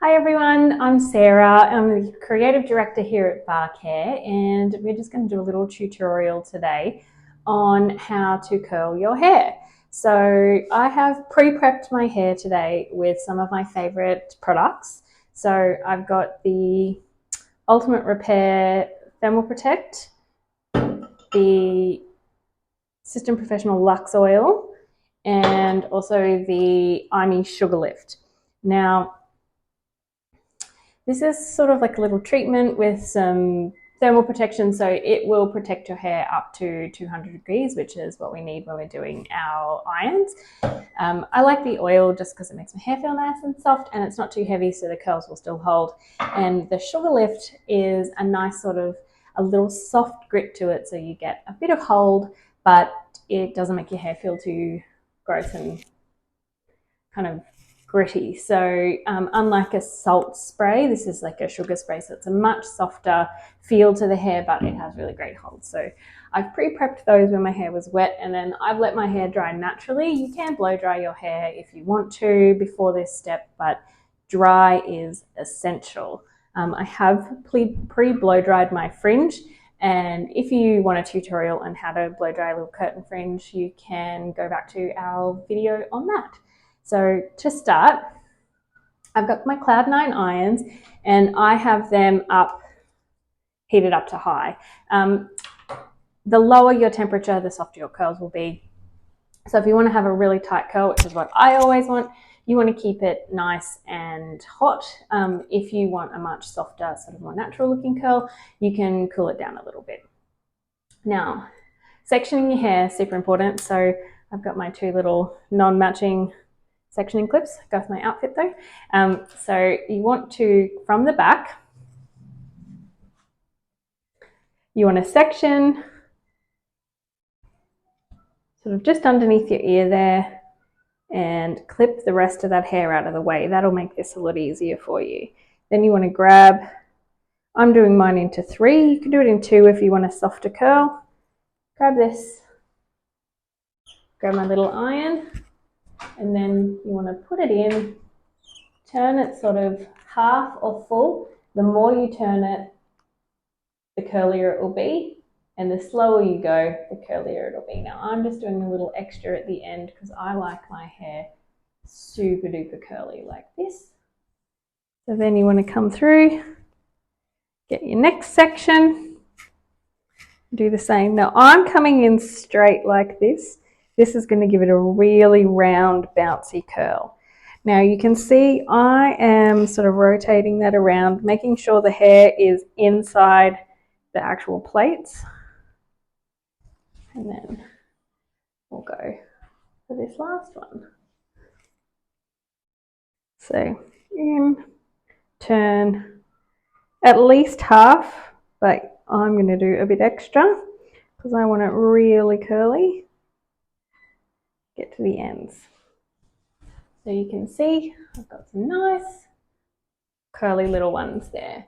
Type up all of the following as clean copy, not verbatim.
Hi everyone, I'm Sarah. I'm the creative director here at Bark Hair, and we're just going to do a little tutorial today on how to curl your hair. So I have pre-prepped my hair today with some of my favorite products. So I've got the Ultimate Repair Thermal Protect, the System Professional Lux Oil, and also the IMI Sugar Lift. Now, this is sort of like a little treatment with some thermal protection, so it will protect your hair up to 200 degrees, which is what we need when we're doing our irons. I like the oil just because it makes my hair feel nice and soft, and it's not too heavy, so the curls will still hold. And the Sugar Lift is a nice sort of a little soft grip to it, so you get a bit of hold, but it doesn't make your hair feel too gross and kind of gritty. So unlike a salt spray, this is like a sugar spray, so it's a much softer feel to the hair, but it has really great hold. So I've pre-prepped those when my hair was wet, and then I've let my hair dry naturally. You can blow dry your hair if you want to before this step, but dry is essential. I have pre-blow dried my fringe, and if you want a tutorial on how to blow dry a little curtain fringe, you can go back to our video on that. So to start, I've got my Cloud9 irons, and I have them heated up to high. The lower your temperature, the softer your curls will be. So if you want to have a really tight curl, which is what I always want, you want to keep it nice and hot. If you want a much softer, sort of more natural looking curl, you can cool it down a little bit. Now, sectioning your hair, super important. So I've got my two little non-matching sectioning clips, go with my outfit though. So you want to, from the back, you want to section sort of just underneath your ear there and clip the rest of that hair out of the way. That'll make this a lot easier for you. Then you want to grab, I'm doing mine into 3, you can do it in 2 if you want a softer curl. Grab this, grab my little iron, and then you want to put it in, turn it sort of half or full. The more you turn it, the curlier it will be, and the slower you go, the curlier it'll be. Now I'm just doing a little extra at the end because I like my hair super duper curly like this. So then you want to come through, get your next section, do the same. Now I'm coming in straight like this. This is going to give it a really round, bouncy curl. Now you can see I am sort of rotating that around, making sure the hair is inside the actual plates. And then we'll go for this last one. So in, turn, at least half, but I'm going to do a bit extra because I want it really curly. Get to the ends. So you can see I've got some nice curly little ones there.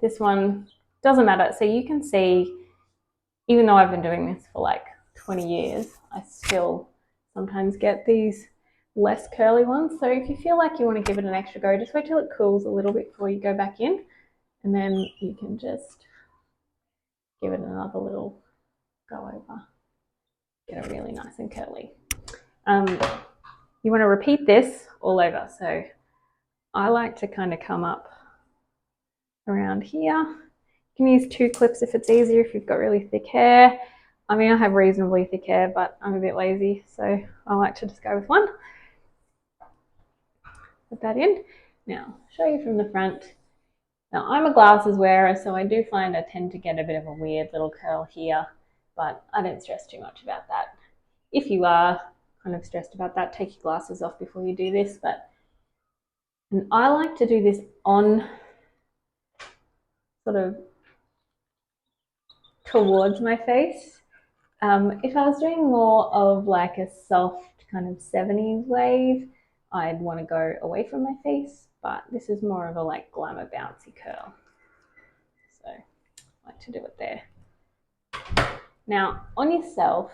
This one doesn't matter. So you can see, even though I've been doing this for like 20 years, I still sometimes get these less curly ones. So if you feel like you want to give it an extra go, just wait till it cools a little bit before you go back in, and then you can just give it another little go over. Get it really nice and curly. You want to repeat this all over. So I like to kind of come up around here. You can use 2 clips if it's easier, if you've got really thick hair. I mean, I have reasonably thick hair, but I'm a bit lazy, so I like to just go with 1. Put that in. Now, show you from the front. Now, I'm a glasses wearer, so I do find I tend to get a bit of a weird little curl here, but I don't stress too much about that. If you are kind of stressed about that, take your glasses off before you do this. And I like to do this on sort of towards my face. If I was doing more of like a soft kind of 70s wave, I'd want to go away from my face, but this is more of a like glamour bouncy curl. So I like to do it there. Now on yourself,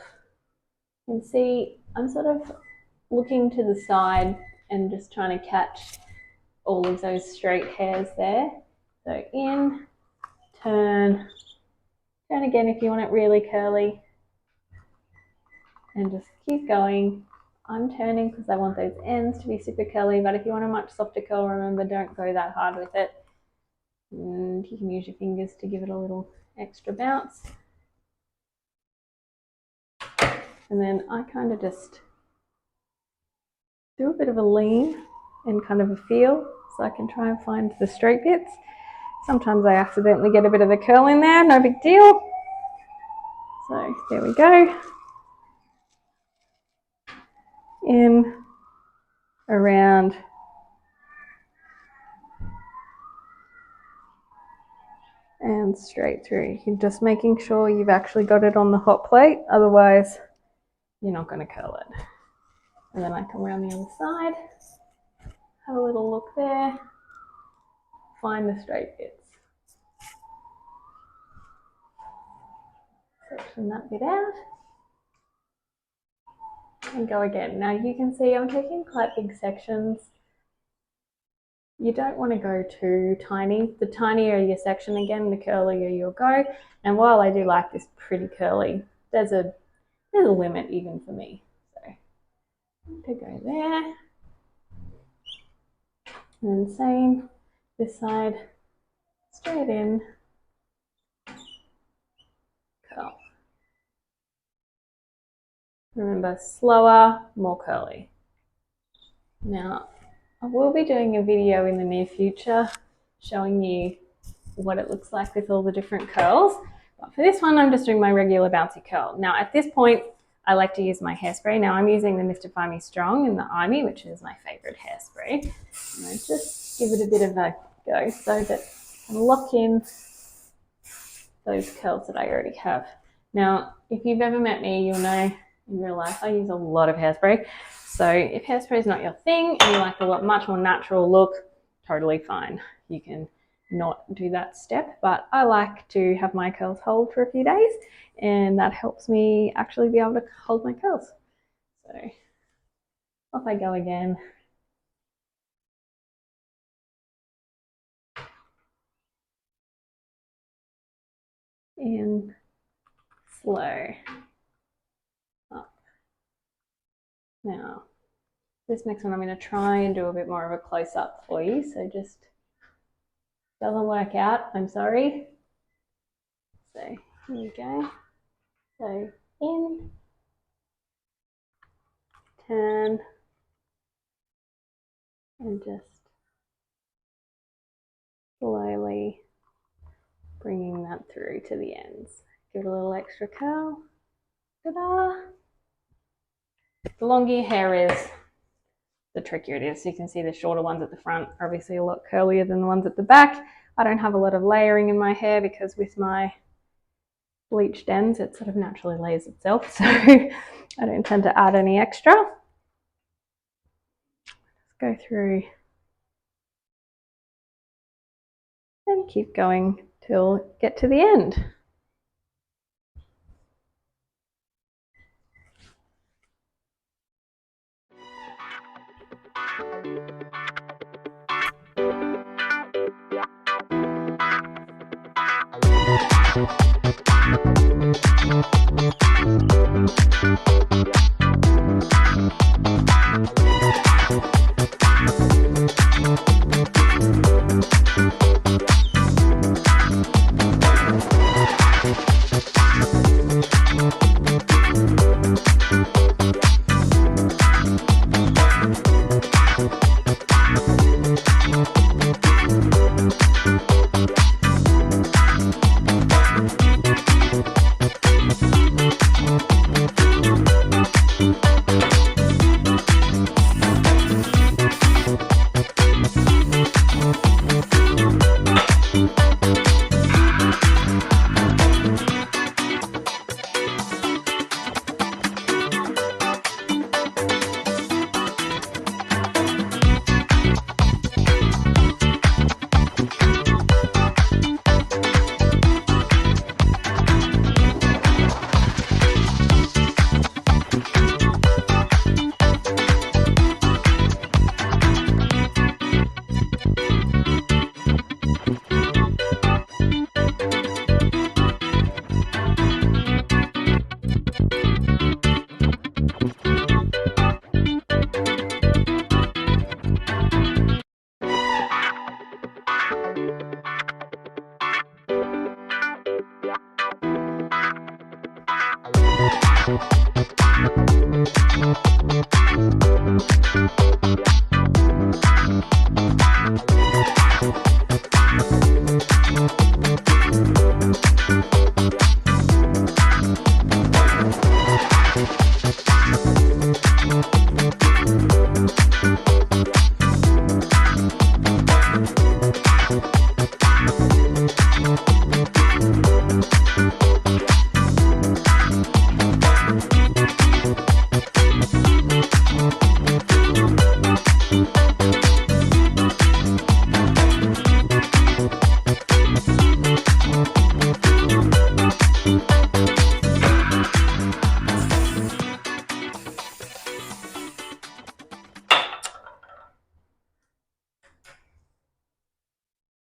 you can see I'm sort of looking to the side and just trying to catch all of those straight hairs there. So in, turn again if you want it really curly, and just keep going. I'm turning because I want those ends to be super curly, but if you want a much softer curl, remember, don't go that hard with it. And you can use your fingers to give it a little extra bounce. And then I kind of just do a bit of a lean and kind of a feel, so I can try and find the straight bits. Sometimes I accidentally get a bit of a curl in there, no big deal. So there we go. In, around, and straight through. You're just making sure you've actually got it on the hot plate, otherwise you're not going to curl it. And then I come around the other side, have a little look there, find the straight bits. Section that bit out. And go again. Now you can see I'm taking quite big sections. You don't want to go too tiny. The tinier your section, again, the curlier you'll go. And while I do like this pretty curly, there's a limit even for me. So to go there. And then same this side, straight in, curl. Remember, slower, more curly. Now, I will be doing a video in the near future showing you what it looks like with all the different curls. But for this one, I'm just doing my regular bouncy curl. Now, at this point, I like to use my hairspray. Now, I'm using the Mr. Me Strong in the IMI, which is my favorite hairspray. And I just give it a bit of a go so that I can lock in those curls that I already have. Now, if you've ever met me, you'll know in real life I use a lot of hairspray. So if hairspray is not your thing and you like a much more natural look, totally fine. You can not do that step, but I like to have my curls hold for a few days, and that helps me actually be able to hold my curls. So off I go again. In, slow, up. Now, this next one I'm going to try and do a bit more of a close-up for you, so just doesn't work out, I'm sorry. So here we go. So in, turn, and just slowly bringing that through to the ends. Give it a little extra curl. Ta-da! The longer your hair is, the trickier it is. So you can see the shorter ones at the front are obviously a lot curlier than the ones at the back. I don't have a lot of layering in my hair because with my bleached ends it sort of naturally layers itself, so I don't tend to add any extra. Let's go through and keep going till get to the end.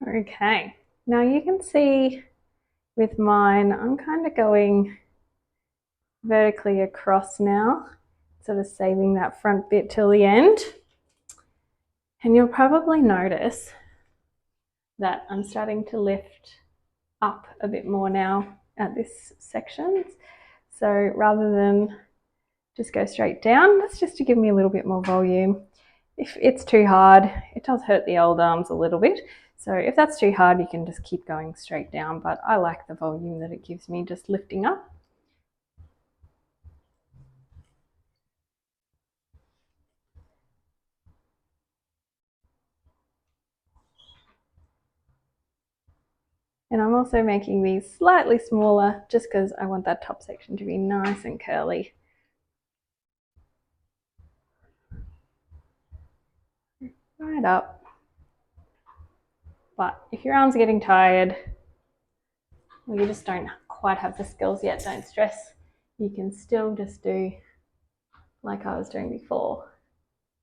Okay, now you can see with mine, I'm kind of going vertically across now, sort of saving that front bit till the end. And you'll probably notice that I'm starting to lift up a bit more now at this section. So rather than just go straight down, that's just to give me a little bit more volume. If it's too hard, it does hurt the old arms a little bit. So if that's too hard, you can just keep going straight down, but I like the volume that it gives me just lifting up. And I'm also making these slightly smaller just because I want that top section to be nice and curly. Right up. But if your arms are getting tired, or you just don't quite have the skills yet, don't stress. You can still just do like I was doing before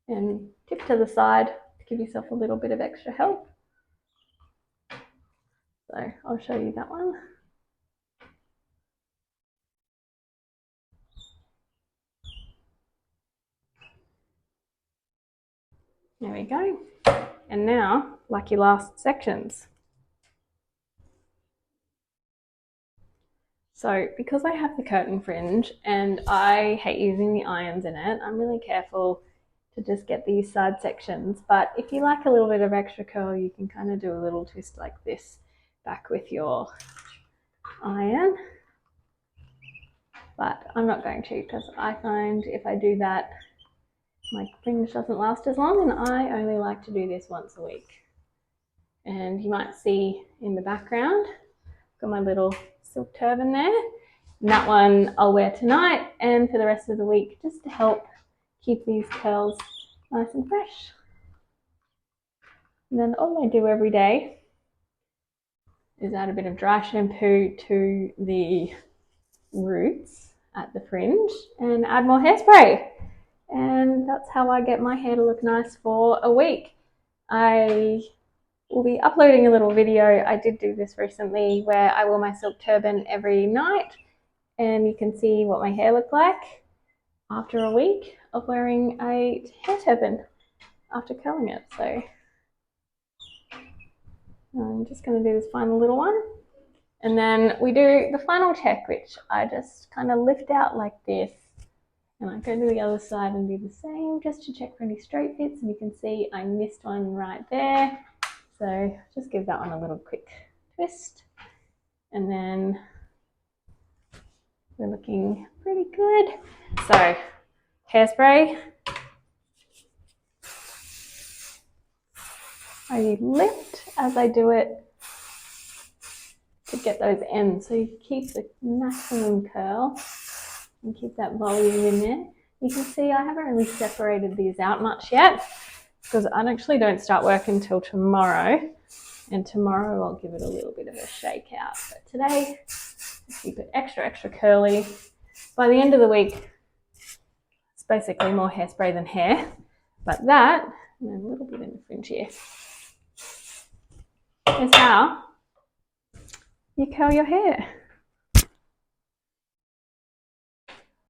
and tip to the side to give yourself a little bit of extra help. So I'll show you that one. There we go. And now, like your last sections. So because I have the curtain fringe and I hate using the irons in it, I'm really careful to just get these side sections. But if you like a little bit of extra curl, you can kind of do a little twist like this back with your iron. But I'm not going to, because I find if I do that, my fringe doesn't last as long, and I only like to do this once a week. And you might see in the background, got my little silk turban there. And that one I'll wear tonight and for the rest of the week, just to help keep these curls nice and fresh. And then all I do every day is add a bit of dry shampoo to the roots at the fringe and add more hairspray. And that's how I get my hair to look nice for a week. I will be uploading a little video. I did do this recently where I wore my silk turban every night, and you can see what my hair looked like after a week of wearing a hair turban after curling it. So I'm just going to do this final little one. And then we do the final check, which I just kind of lift out like this. And I go to the other side and do the same just to check for any straight fits. And you can see I missed one right there. So just give that one a little quick twist. And then we're looking pretty good. So hairspray. I lift as I do it to get those ends. So you keep the maximum curl and keep that volume in there. You can see I haven't really separated these out much yet because I actually don't start work until tomorrow. And tomorrow I'll give it a little bit of a shake out. But today, keep it extra, extra curly. By the end of the week, it's basically more hairspray than hair. But that, and then a little bit in the fringe here, is how you curl your hair.